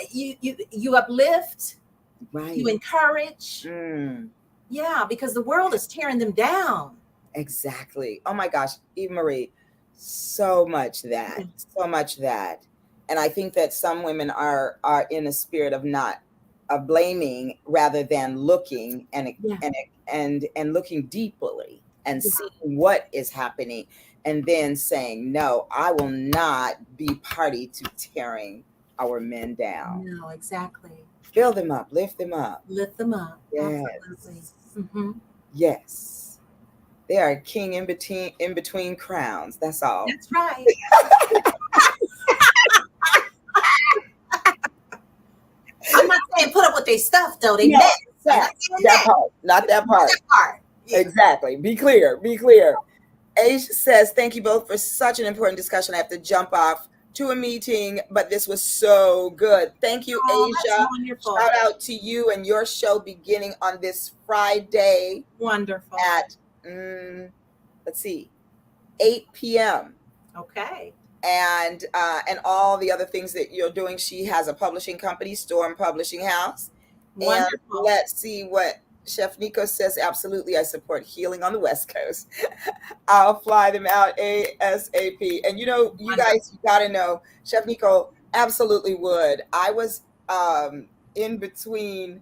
you uplift, you Right. encourage. Mm. Yeah, because the world is tearing them down. Exactly. Oh my gosh, Eve Marie, so much that, so much that. And I think that some women are in a spirit of not of blaming rather than looking Yeah. and looking deeply and Yeah. seeing what is happening and then saying, no, I will not be party to tearing our men down. No, exactly. Build them up, lift them up. Lift them up. Yes. Absolutely. Mm-hmm. Yes. They are a king in between crowns. That's all. That's right. I'm not saying put up with their stuff though. They No, mess. I'm not that saying that that. part, not that part. That part. Yeah. Exactly. Be clear. Be clear. Aisha says, "Thank you both for such an important discussion. I have to jump off to a meeting, but this was so good. Thank you, Oh, that's Aisha. wonderful. Shout out to you and your show beginning on this Friday Wonderful. at let's see, 8 p.m. Okay. And all the other things that you're doing. She has a publishing company, Storm Publishing House. And Wonderful. let's see what Chef Nico says. Absolutely, I support healing on the West Coast. I'll fly them out ASAP. And you guys, Wonderful. you got to know, Chef Nico absolutely would. I was in between.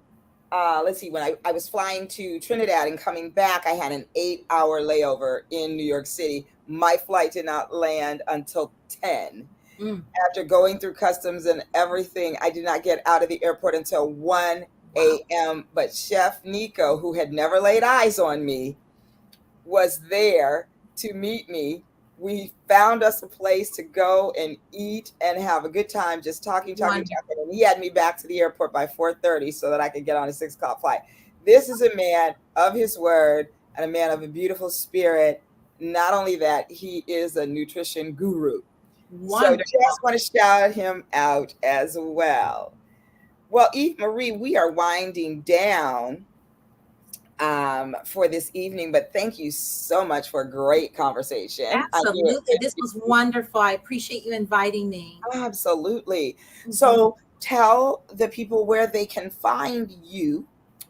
Let's see, when I was flying to Trinidad and coming back, I had an 8-hour layover in New York City. My flight did not land until 10. Mm. After going through customs and everything, I did not get out of the airport until 1 Wow. a.m. But Chef Nico, who had never laid eyes on me, was there to meet me. We found us a place to go and eat and have a good time, just talking. Wonderful. And he had me back to the airport by 4:30 so that I could get on a 6 o'clock flight. This is a man of his word and a man of a beautiful spirit. Not only that, he is a nutrition guru. So Wonderful. just want to shout him out as well. Well, Eve Marie, we are winding down for this evening, but thank you so much for a great conversation. I do Absolutely. This was wonderful. I appreciate you inviting me. absolutely. Mhm. So tell the people where they can find you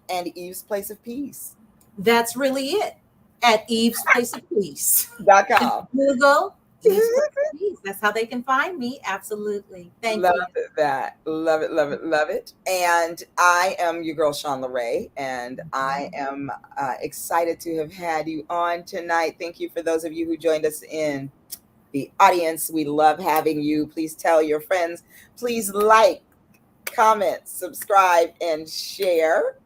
and Eve's Place of Peace. That's really it. At Eve's Place of Peace. Just .com. Google Eve's Place of Peace. That's how they can find me. Absolutely. Thank Love you. that. Love it, love it, love it. And I am your girl, Shawn LeRae, and I am excited to have had you on tonight. Thank you for those of you who joined us in the audience. We love having you. Please tell your friends. Please like, comment, subscribe, and share.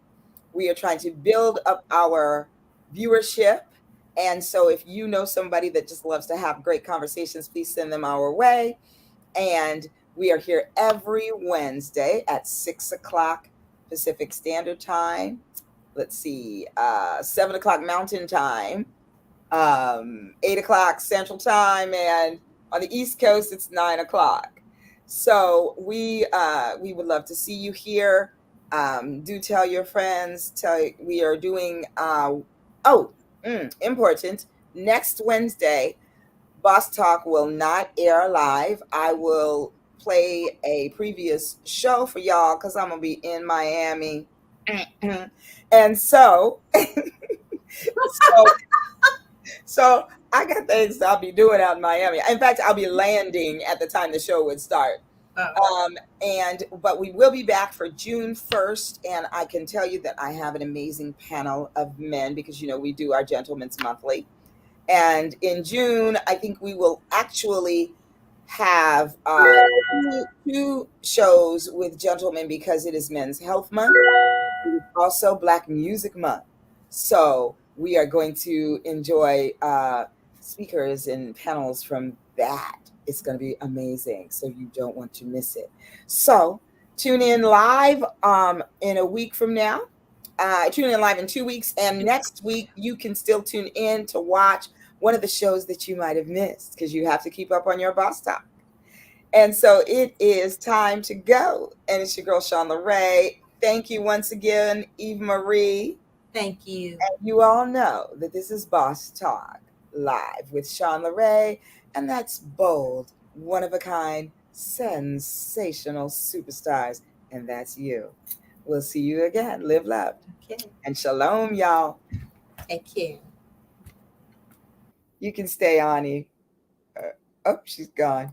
We are trying to build up our viewership. And so if you know somebody that just loves to have great conversations, please send them our way. And we are here every Wednesday at 6 o'clock Pacific Standard Time. Let's see, 7 o'clock Mountain Time, 8 o'clock Central Time, and on the East Coast it's 9 o'clock. So we would love to see you here. Do tell your friends. We are doing oh important, next Wednesday. Boss Talk will not air live. I will play a previous show for y'all because I'm gonna be in Miami. And so so I got things I'll be doing out in Miami. In fact, I'll be landing at the time the show would start. But we will be back for June 1st, and I can tell you that I have an amazing panel of men because we do our Gentlemen's Monthly. And in June, I think we will actually have two shows with gentlemen because it is Men's Health Month. It is also Black Music Month. So we are going to enjoy speakers and panels from that. It's going to be amazing. So you don't want to miss it. So tune in live in a week from now. Tune in live in 2 weeks. And next week, you can still tune in to watch one of the shows that you might have missed because you have to keep up on your Boss Talk. And so it is time to go. And it's your girl, Shawn LaRae. Thank you once again, Eve Marie. Thank you. And you all know that this is Boss Talk live with Shawn LaRae. And that's bold, one of a kind, sensational superstars. And that's you. We'll see you again. Live loved. Okay. And shalom, y'all. Take care. You can stay on, Eve. Oh, she's gone.